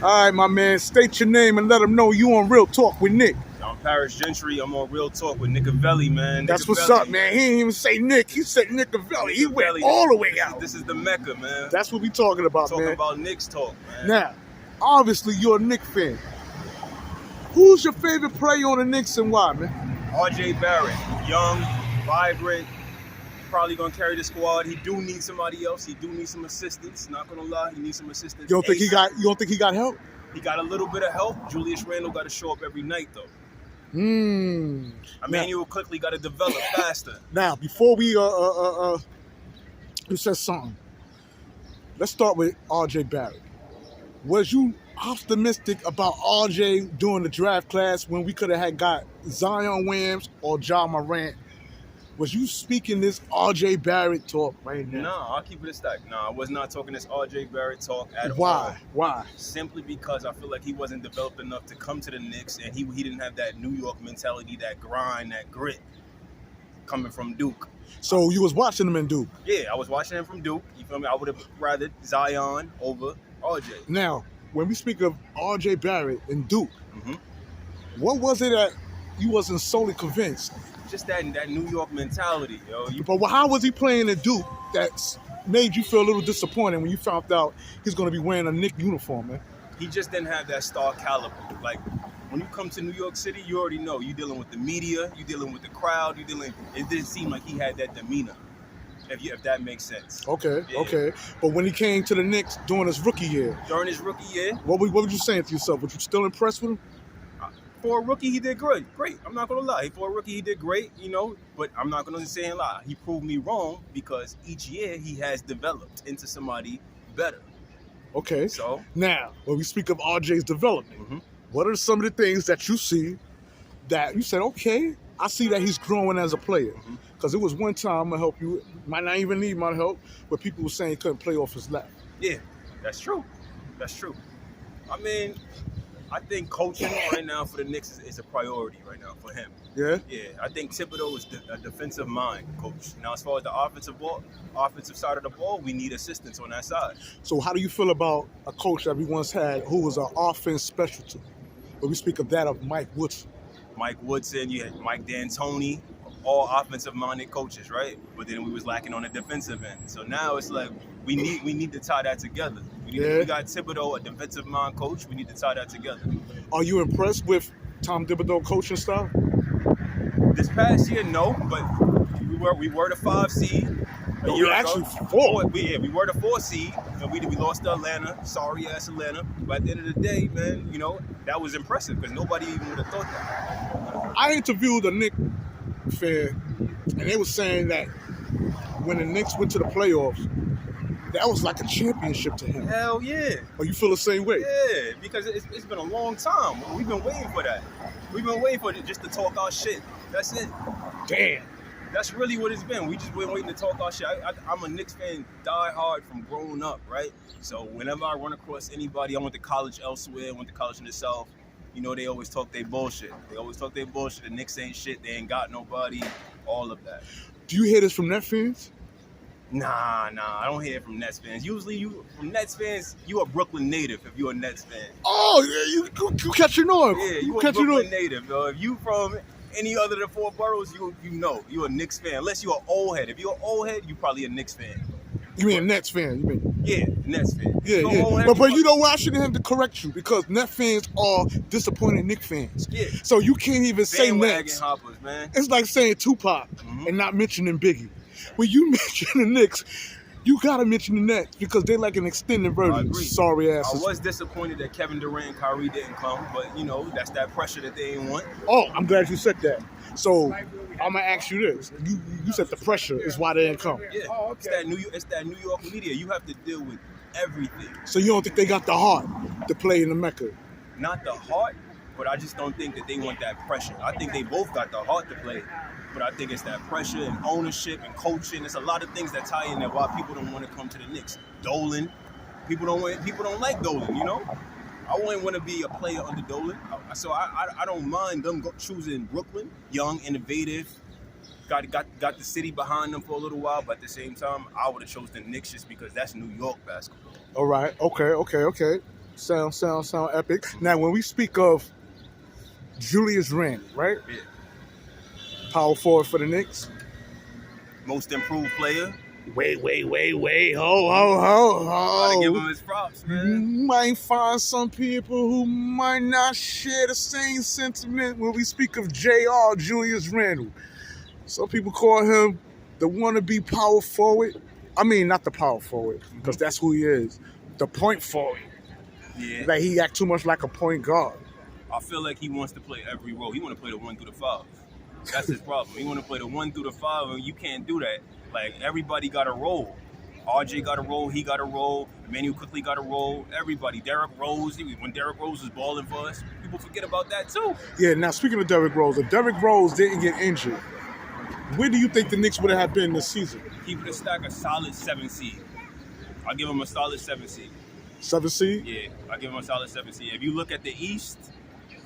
All right, my man, state your name and let them know you on Real Talk with Nick. I'm Paris Gentry. I'm on Real Talk with Nicavelli, man. That's what's up, man. He didn't even say Nick. He said Nicavelli. He went all the way out. This is the Mecca, man. That's what we talking about, Talking man. about Knicks talk, man. Now, obviously, you're a Knicks fan. Who's your favorite player on the Knicks and why, man? R.J. Barrett. Young, vibrant. Probably going to carry the squad. He do need somebody else. He do need some assistance. Not going to lie. He needs some assistance. You don't think he got help? He got a little bit of help. Julius Randle got to show up every night, though. Emmanuel quickly got to develop faster. Now, before we you said something. Let's start with R.J. Barrett. Was you optimistic about R.J. during the draft class when we could have got Zion Williams or Ja Morant? Was you speaking this R.J. Barrett talk right now? No, I'll keep it a stack. No, I was not talking this R.J. Barrett talk at all. Why? Simply because I feel like he wasn't developed enough to come to the Knicks, and he didn't have that New York mentality, that grind, that grit coming from Duke. So you was watching him in Duke? Yeah, I was watching him from Duke. You feel me? I would have rather Zion over R.J. Now, when we speak of R.J. Barrett and Duke, what was it that you wasn't solely convinced? Just that New York mentality, yo. But how was he playing in Duke that made you feel a little disappointed when you found out he's going to be wearing a Knicks uniform, man? He just didn't have that star caliber. Like, when you come to New York City, you already know. You're dealing with the media. You're dealing with the crowd. It didn't seem like he had that demeanor, if that makes sense. Okay. But when he came to the Knicks during his rookie year. What were you saying to yourself? Were you still impressed with him? For a rookie, he did great. I'm not going to lie. For a rookie, he did great, but I'm not going to say and lie. He proved me wrong because each year he has developed into somebody better. Okay. So now, when we speak of RJ's development, what are some of the things that you see that you said, okay, I see that he's growing as a player? Because it was one time, I'm going to help you, might not even need my help, but people were saying he couldn't play off his left. Yeah, that's true. I mean, I think coaching right now for the Knicks is a priority right now for him. Yeah? Yeah, I think Thibodeau is a defensive mind coach. Now, as far as the offensive side of the ball, we need assistance on that side. So how do you feel about a coach that we once had who was an offense specialty? But we speak of that of Mike Woodson. Mike Woodson, you had Mike D'Antoni, all offensive-minded coaches, right? But then we was lacking on the defensive end. So now it's like we need to tie that together. We got Thibodeau, a defensive mind coach. We need to tie that together. Are you impressed with Tom Thibodeau coaching style? This past year, no, but we were the 5 seed. We were actually 4. We were the 4 seed, and we lost to Atlanta. Sorry ass Atlanta. But at the end of the day, man, that was impressive because nobody even would have thought that. I interviewed a Knicks fan, and they were saying that when the Knicks went to the playoffs, that was like a championship to him. Hell yeah. Oh, you feel the same way? Yeah, because it's been a long time. We've been waiting for that. We've been waiting for it just to talk our shit. That's it. Damn. That's really what it's been. We just been waiting to talk our shit. I'm a Knicks fan, die hard from growing up, right? So whenever I run across anybody, I went to college elsewhere, went to college in the South, they always talk their bullshit. The Knicks ain't shit. They ain't got nobody. All of that. Do you hear this from Nets fans? Nah, I don't hear it from Nets fans. Usually, from Nets fans, you a Brooklyn native if you're a Nets fan. Oh, yeah, you catch your noise. Yeah, you a Brooklyn native. If you from any other than 4 boroughs, you're a Knicks fan. Unless you're an old head. If you're an old head, you probably a Knicks fan. You mean a Nets fan? Yeah, Nets fan. Yeah. But you know what? I shouldn't have to correct you because Nets fans are disappointed Knicks fans. Yeah. So you can't even say Nets. Hoppers, man. It's like saying Tupac and not mentioning Biggie. When you mention the Knicks, you gotta mention the Nets because they're like an extended version. Sorry ass. I was disappointed that Kevin Durant and Kyrie didn't come, but that's that pressure that they ain't want. Oh, I'm glad you said that. So I'm gonna ask you this: you said the pressure is why they didn't come. Yeah, it's that New York media. You have to deal with everything. So you don't think they got the heart to play in the Mecca? Not the heart, but I just don't think that they want that pressure. I think they both got the heart to play. But I think it's that pressure and ownership and coaching. There's a lot of things that tie in there why people don't want to come to the Knicks. Dolan, people don't like Dolan. I wouldn't want to be a player under Dolan. So I don't mind them choosing Brooklyn, young, innovative. Got the city behind them for a little while, but at the same time, I would have chosen the Knicks just because that's New York basketball. All right. Okay. Sound epic. Now, when we speak of Julius Randle, right? Yeah. Power forward for the Knicks. Most improved player. Wait. Ho. Gotta give him his props, man. You might find some people who might not share the same sentiment when we speak of JR, Julius Randle. Some people call him the wannabe power forward. I mean, not the power forward, because that's who he is. The point forward. Yeah. Like, he act too much like a point guard. I feel like he wants to play every role. He want to play the 1 through the 5. That's his problem. He want to play the 1 through the 5, and you can't do that. Like, everybody got a role. RJ got a role. He got a role. Emmanuel quickly got a role. Everybody. Derrick Rose. When Derrick Rose was balling for us, people forget about that too. Yeah, now speaking of Derrick Rose, if Derrick Rose didn't get injured, where do you think the Knicks would have been this season? He would have stacked a solid 7 seed. I'll give him a solid 7 seed. 7 seed? Yeah, I'll give him a solid 7 seed. If you look at the East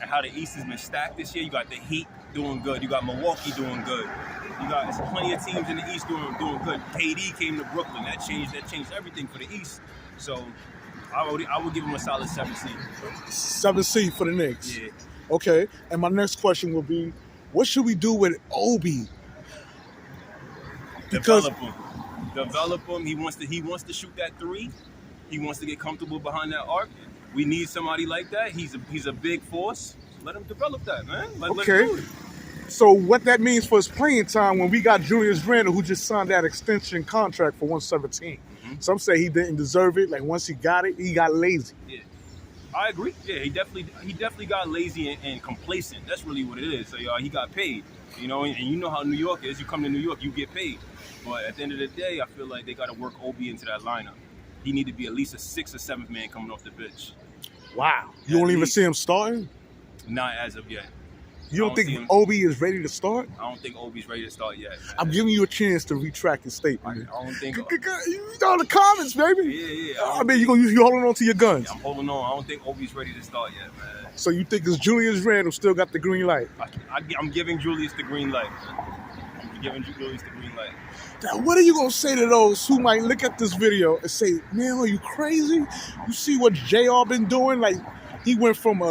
and how the East has been stacked this year, you got the Heat doing good. You got Milwaukee doing good. You got plenty of teams in the East doing good. KD came to Brooklyn. That changed everything for the East. So I would give him a solid 7 seed. 7 seed for the Knicks. Yeah. Okay. And my next question will be, what should we do with Obi? Because Develop him. He wants to shoot that 3. He wants to get comfortable behind that arc. We need somebody like that. He's a big force. Let him develop that, man. Let him do it. So what that means for his playing time when we got Julius Randle, who just signed that extension contract for 117. Some say he didn't deserve it. Like, once he got it, he got lazy. Yeah, I agree. Yeah, he definitely got lazy and complacent. That's really what it is. So he got paid. You know, and you know how New York is. You come to New York, you get paid. But at the end of the day, I feel like they got to work Obi into that lineup. He need to be at least a 6th or 7th man coming off the bench. Wow. You don't even see him starting? Not as of yet. You don't think Obi is ready to start? I don't think Obi's ready to start yet, man. I'm giving you a chance to retract your statement. I don't think... You know the comments, baby. Yeah. I mean, you holding on to your guns. Yeah, I'm holding on. I don't think Obi's ready to start yet, man. So you think it's Julius Randle still got the green light? I'm giving Julius the green light, man. I'm giving Julius the green light. Now, what are you going to say to those who might look at this video and say, man, are you crazy? You see what JR been doing? Like, he went from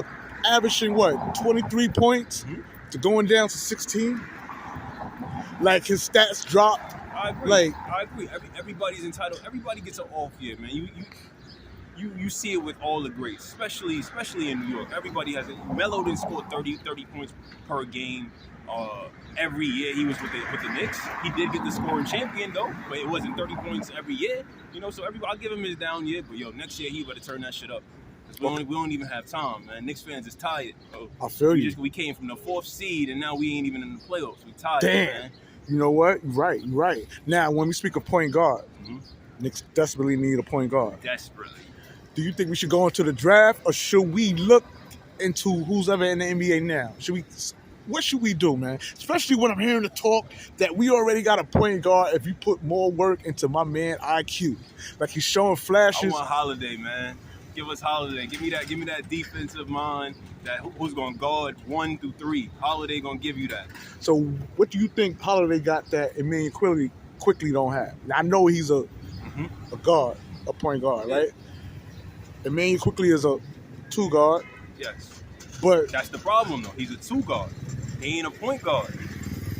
averaging, 23 points to going down to 16? Like, his stats dropped? I agree. I agree. Everybody's entitled. Everybody gets an off year, man. You see it with all the greats, especially in New York. Everybody has it. Melo didn't score 30 points per game. Every year he was with the Knicks. He did get the scoring champion though, but it wasn't 30 points every year. You know, so I'll give him his down year, but next year he better turn that shit up. We don't even have time, man. Knicks fans is tired. Bro. I feel you. We came from the 4th seed and now we ain't even in the playoffs. We tired, Damn. Man. You know what? You're right. Now, when we speak of point guard, Knicks desperately need a point guard. Desperately. Do you think we should go into the draft, or should we look into who's ever in the NBA now? What should we do, man? Especially when I'm hearing the talk that we already got a point guard if you put more work into my man IQ. Like, he's showing flashes. I want Holiday, man. Give us Holiday. Give me that defensive mind that who's going to guard 1 through 3. Holiday going to give you that. So what do you think Holiday got that Emmanuel quickly don't have? Now, I know he's a guard, a point guard, right? Emmanuel quickly is a 2 guard. Yes. But that's the problem, though. He's a 2 guard. He ain't a point guard.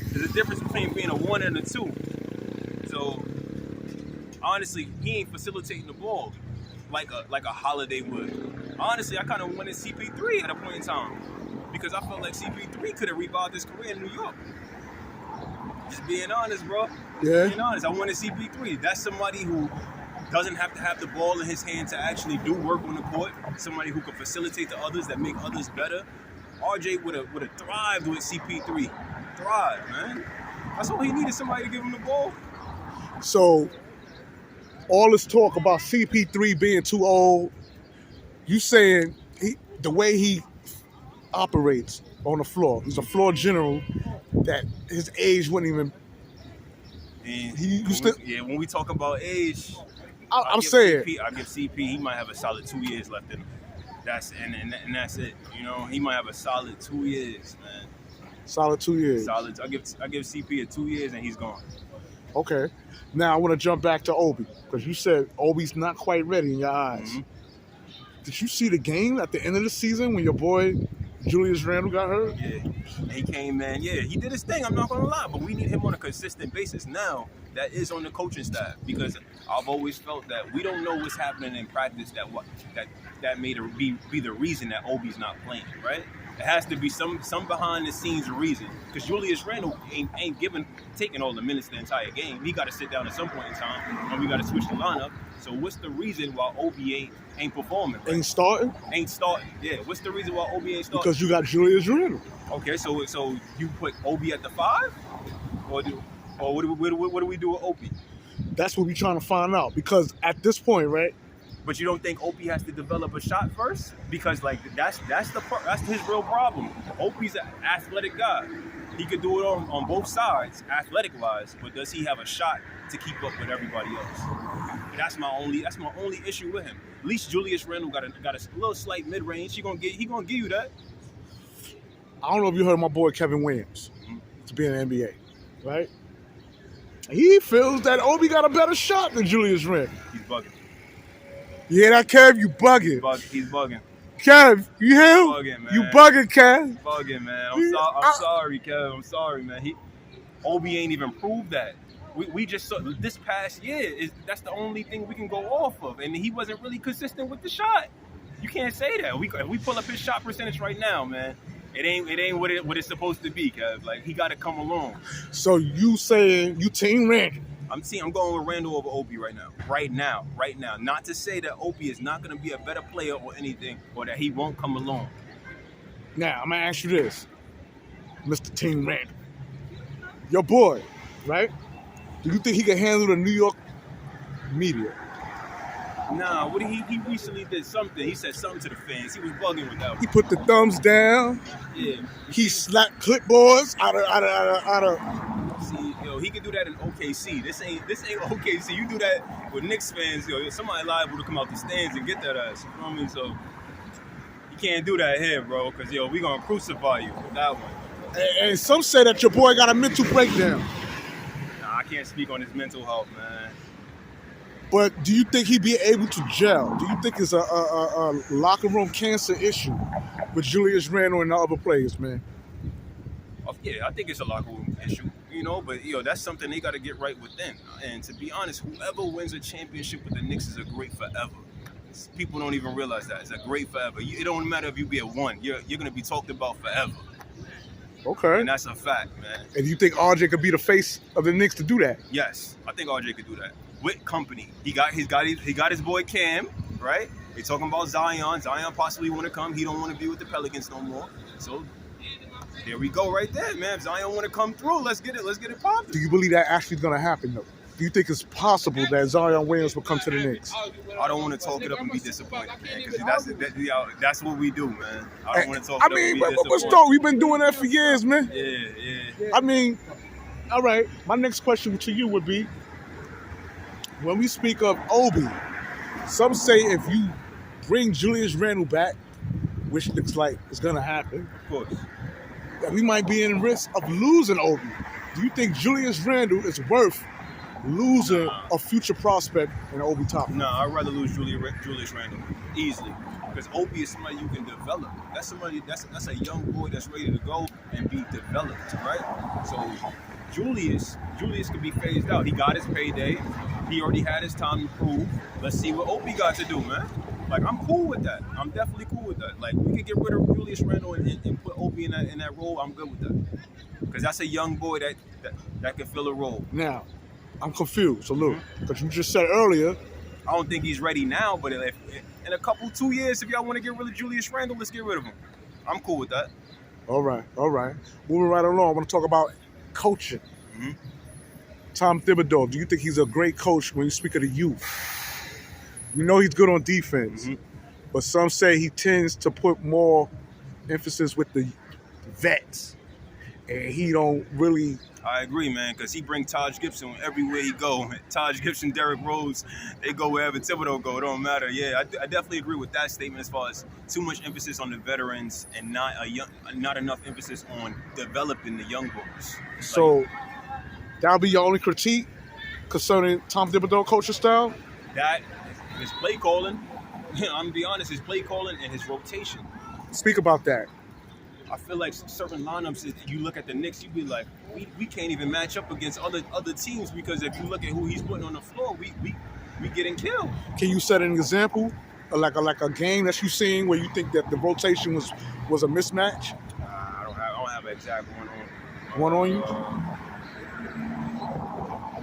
There's a difference between being a 1 and a 2. So, honestly, he ain't facilitating the ball like a Holiday would. Honestly, I kind of wanted CP3 at a point in time because I felt like CP3 could have revived his career in New York. Just being honest, bro. Yeah. Being honest, I wanted CP3. That's somebody who doesn't have to have the ball in his hand to actually do work on the court. Somebody who can facilitate the others, that make others better. RJ would have thrived with CP3. Thrive, man. That's all he needed, somebody to give him the ball. So, all this talk about CP3 being too old, you saying the way he operates on the floor, he's a floor general, that his age wouldn't even... And when we talk about age... I'm saying... I give CP, he might have a solid 2 years left in him. That's it. You know, he might have a solid 2 years, man. Solid 2 years. Solid. I give CP 2 years and he's gone. Okay. Now I want to jump back to Obi because you said Obi's not quite ready in your eyes. Did you see the game at the end of the season when your boy Julius Randle got hurt? Yeah, he came in. Yeah, he did his thing. I'm not gonna lie, but we need him on a consistent basis now. That is on the coaching staff, because I've always felt that we don't know what's happening in practice that made it be the reason that Obi's not playing, right? It has to be some behind the scenes reason, because Julius Randle ain't taking all the minutes the entire game. He got to sit down at some point in time, and we got to switch the lineup. So what's the reason why Obi ain't performing? Right? Ain't starting? Ain't starting. Yeah. What's the reason why Obi ain't starting? Because you got Julius Randle. Okay, so you put Obi at the 5, or what do we do with Obi? That's what we're trying to find out. Because at this point, right? But you don't think Obi has to develop a shot first? Because like that's his real problem. Obi's an athletic guy. He could do it on both sides, athletic wise. But does he have a shot to keep up with everybody else? That's my only issue with him. At least Julius Randle got a little slight mid range. He gonna give you that. I don't know if you heard of my boy Kevin Williams to be in the NBA, right? He feels that Obi got a better shot than Julius Randle. He's bugging. You hear that, Kev? You bugging. He's bugging. Kev, you hear him? Bugging, man. You bugging, Kev. He's bugging, man. I'm sorry, Kev. I'm sorry, man. Obi ain't even proved that. We just saw this past year that's the only thing we can go off of, and he wasn't really consistent with the shot. You can't say that. If we pull up his shot percentage right now, man, it ain't what it's supposed to be, Kev. Like, he got to come along. So you saying you team Randle? I'm going with Randle over Obi right now. Right now. Not to say that Obi is not going to be a better player or anything, or that he won't come along. Now, I'm going to ask you this, Mr. Team Randle. Your boy, right? Do you think he can handle the New York media? Nah, he recently did something. He said something to the fans. He was bugging with that one. He put the thumbs down. Yeah. He slapped clipboards out of. See, yo, he can do that in OKC. This ain't OKC. You do that with Knicks fans, yo. Somebody liable to come out the stands and get that ass. You know what I mean? So you can't do that here, bro, because we gonna crucify you with that one. And some say that your boy got a mental breakdown. Nah, I can't speak on his mental health, man. But do you think he'd be able to gel? Do you think it's a locker room cancer issue with Julius Randle and the other players, man? Yeah, I think it's a locker room issue, but that's something they got to get right within. And to be honest, whoever wins a championship with the Knicks is a great forever. People don't even realize that. It's a great forever. It don't matter if you be a 1. You're going to be talked about forever. Okay. And that's a fact, man. And you think RJ could be the face of the Knicks to do that? Yes, I think RJ could do that. With company. He got his boy Cam, right? They talking about Zion. Zion possibly want to come. He don't want to be with the Pelicans no more. So there we go right there, man. If Zion want to come through, let's get it popping. Do you believe that actually is going to happen, though? Do you think it's possible that Zion Williams will come to the Knicks? I don't want to talk it up and be disappointed, man, because that's what we do, man. I don't want to talk it up and be disappointed. What's dope? We've been doing that for years, man. Yeah. I mean, all right, my next question to you would be, when we speak of Obi, some say if you bring Julius Randle back, which looks like it's going to happen, of course, that we might be in risk of losing Obi. Do you think Julius Randle is worth losing a future prospect in Obi Toppin? No, I'd rather lose Julius Randle easily, because Obi is somebody you can develop. That's a young boy that's ready to go and be developed, right? So Julius could be phased out. He got his payday. He already had his time to prove. Let's see what Obi got to do, man. Like, I'm cool with that. I'm definitely cool with that. Like, we could get rid of Julius Randle and put Obi in that role. I'm good with that, because that's a young boy that can fill a role. Now, I'm confused. So look, because you just said earlier, I don't think he's ready now, but if in a couple 2 years, if y'all want to get rid of Julius Randle, let's get rid of him. I'm cool with that. All right. Moving right along, I want to talk about coaching. Mm-hmm. Tom Thibodeau, do you think he's a great coach when you speak of the youth? We know he's good on defense, but some say he tends to put more emphasis with the vets, and he don't really. I agree, man, because he bring Taj Gibson everywhere he go. Taj Gibson, Derrick Rose, they go wherever Thibodeau go. It don't matter. Yeah, I definitely agree with that statement as far as too much emphasis on the veterans and not enough emphasis on developing the young boys. So that'll be your only critique concerning Tom Thibodeau coaching style? That is play calling. I'm gonna be honest, his play calling and his rotation. Speak about that. I feel like certain lineups, you look at the Knicks, you be like, we can't even match up against other teams because if you look at who he's putting on the floor, we getting killed. Can you set an example, like a game that you've seen where you think that the rotation was a mismatch? I don't have an exact one on. One on you?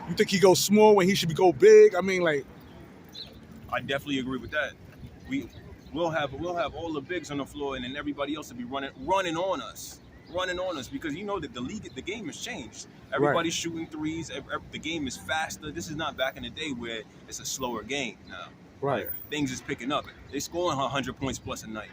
You think he goes small when he should go big? I mean, like, I definitely agree with that. We'll have all the bigs on the floor, and then everybody else will be running on us because you know that the game has changed. Everybody's shooting threes. The game is faster. This is not back in the day where it's a slower game now. Right. Like, things is picking up. They scoring 100 points plus a night.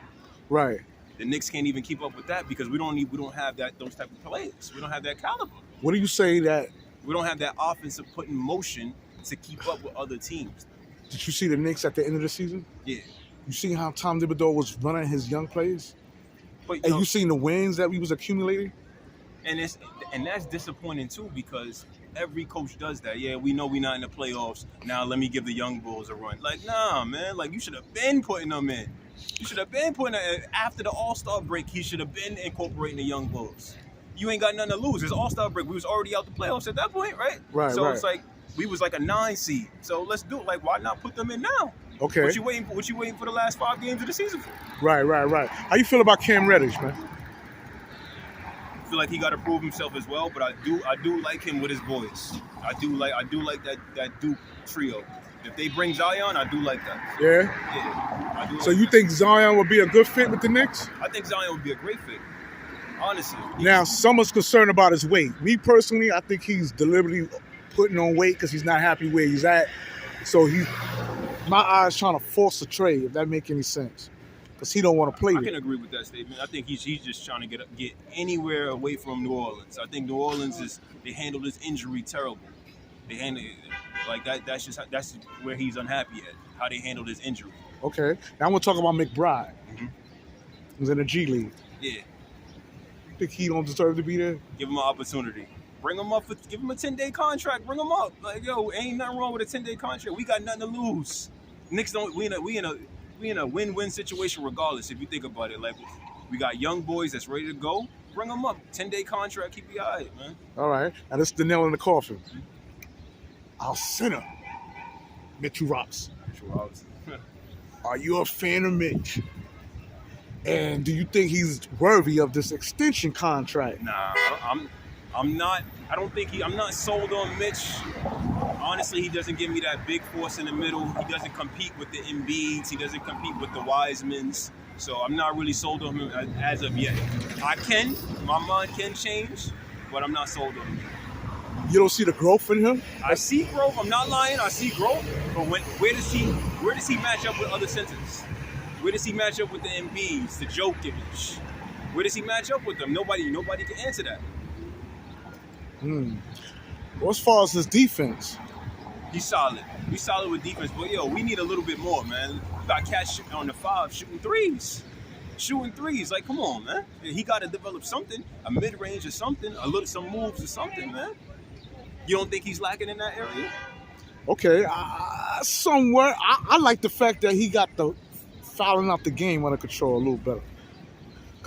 Right. The Knicks can't even keep up with that because we don't have those type of players. We don't have that caliber. What do you say that? We don't have that offensive put in motion to keep up with other teams. Did you see the Knicks at the end of the season? Yeah. You see how Tom Thibodeau was running his young players? But And you seen the wins that we was accumulating? And that's disappointing too because every coach does that. Yeah, we know we're not in the playoffs. Now let me give the young bulls a run. Like, nah, man. Like, you should have been putting them in. You should have been putting them after the All-Star break. He should have been incorporating the young bulls. You ain't got nothing to lose. It's All-Star break. We was already out the playoffs at that point, right? Right. So right. it's like we was like a 9 seed. So let's do it. Like, why not put them in now? Okay. What you waiting for the last 5 games of the season for? Right. How you feel about Cam Reddish, man? I feel like he got to prove himself as well, but I do like him with his boys. I do like that Duke trio. If they bring Zion, I do like that. Yeah. Yeah. I do So like you that. think Zion would be a good fit with the Knicks? I think Zion would be a great fit. Honestly. Now, someone's concerned about his weight. Me personally, I think he's deliberately putting on weight because he's not happy where he's at. So my eyes trying to force a trade, if that make any sense. Because he don't want to play I there. can agree with that statement. I think he's just trying to get anywhere away from New Orleans. I think New Orleans they handled his injury terrible. They handled it like that. That's where he's unhappy at. How they handled his injury. Okay. Now I'm going to talk about McBride. Mm-hmm. He's in the G League. Yeah. Think he don't deserve to be there? Give him an opportunity. Bring him up. Give him a 10-day contract. Bring him up. Like, yo, ain't nothing wrong with a 10-day contract. We got nothing to lose. Knicks don't. We in a win-win situation regardless. If you think about it, like we got young boys that's ready to go. Bring them up. 10-day contract. Keep you all right, man. All right. Now this is the nail in the coffin. Our center, Mitchell Ross. Are you a fan of Mitch? And do you think he's worthy of this extension contract? Nah, I'm not. I don't think I'm not sold on Mitch. Honestly, he doesn't give me that big force in the middle. He doesn't compete with the Embiids. He doesn't compete with the Wisemans. So I'm not really sold on him as of yet. My mind can change, but I'm not sold on him. You don't see the growth in him? I see growth. I'm not lying. I see growth. But where does he match up with other centers? Where does he match up with the Embiids, the Jokic? Where does he match up with them? Nobody can answer that. Well, as far as his defense, he's solid. He's solid with defense, but yo, we need a little bit more, man. We got cats on the 5 shooting threes. Like, come on, man. He got to develop something, a mid-range or something, some moves or something, man. You don't think he's lacking in that area? okay, somewhere. I like the fact that he got the fouling out the game under control a little better.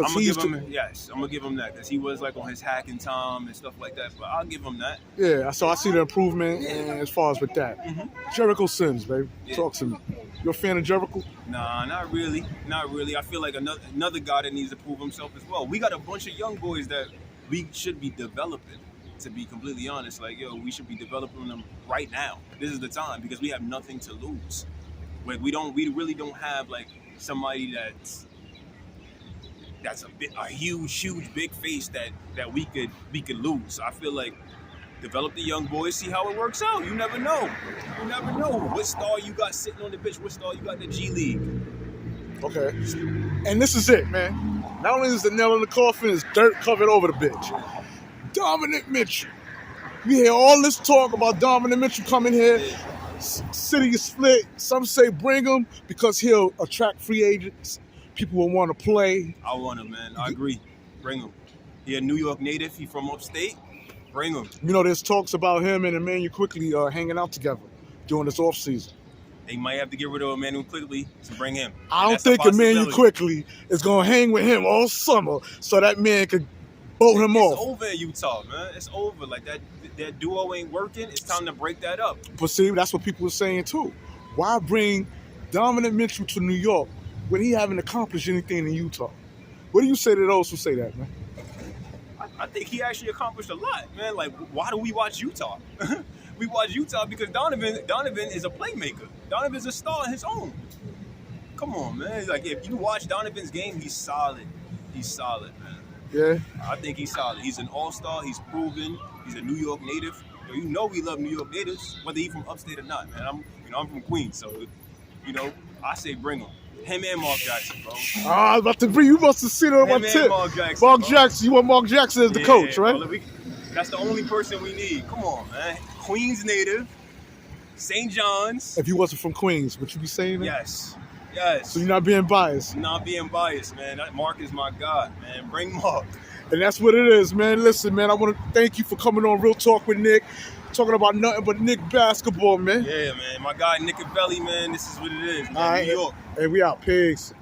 I'm gonna give him that because he was like on his hacking time and stuff like that. But I'll give him that. Yeah, so I see the improvement as far as with that. Mm-hmm. Jericho Sims, baby. Yeah. Talk to me. You a fan of Jericho? Nah, not really. I feel like another guy that needs to prove himself as well. We got a bunch of young boys that we should be developing. To be completely honest, like, yo, we should be developing them right now. This is the time because we have nothing to lose. Like, we really don't have like somebody that's a huge big face that we could lose. I feel like develop the young boys, see how it works out. You never know. What star you got sitting on the bench, what star you got in the G League. Okay. And this is it, man. Not only is the nail in the coffin, it's dirt covered over the bitch. Donovan Mitchell. We hear all this talk about Donovan Mitchell coming here. City is split. Some say bring him because he'll attract free agents. People will want to play. I want him, man. I agree. Bring him. He a New York native. He from upstate. Bring him. You know, there's talks about him and Emmanuel Quickly hanging out together during this offseason. They might have to get rid of Emmanuel quickly to bring him. I don't think Emmanuel quickly is going to hang with him all summer so that man could bolt him off. It's over in Utah, man. It's over. Like, that duo ain't working. It's time to break that up. But see, that's what people are saying, too. Why bring Donovan Mitchell to New York when he haven't accomplished anything in Utah? What do you say to those who say that, man? I think he actually accomplished a lot, man. Like, why do we watch Utah? We watch Utah because Donovan is a playmaker. Donovan's a star on his own. Come on, man. Like, if you watch Donovan's game, he's solid. He's solid, man. Yeah. I think he's solid. He's an all-star. He's proven. He's a New York native. You know we love New York natives, whether he's from upstate or not, man. I'm from Queens, so I say bring him. Him and Mark Jackson, bro. I was about to bring you. Must have seen it on my tip. Mark Jackson. You want Mark Jackson as the coach, right? Bro, that's the only person we need. Come on, man. Queens native, St. John's. If you wasn't from Queens, would you be saying that? Yes. So you're not being biased. I'm not being biased, man. Mark is my God, man. Bring Mark. And that's what it is, man. Listen, man, I want to thank you for coming on Real Talk with Nick. Talking about nothing but Nick basketball, man. Yeah, man. My guy, Nick and Belly, man. This is what it is, man. All right. New York. Hey, we out. Pigs.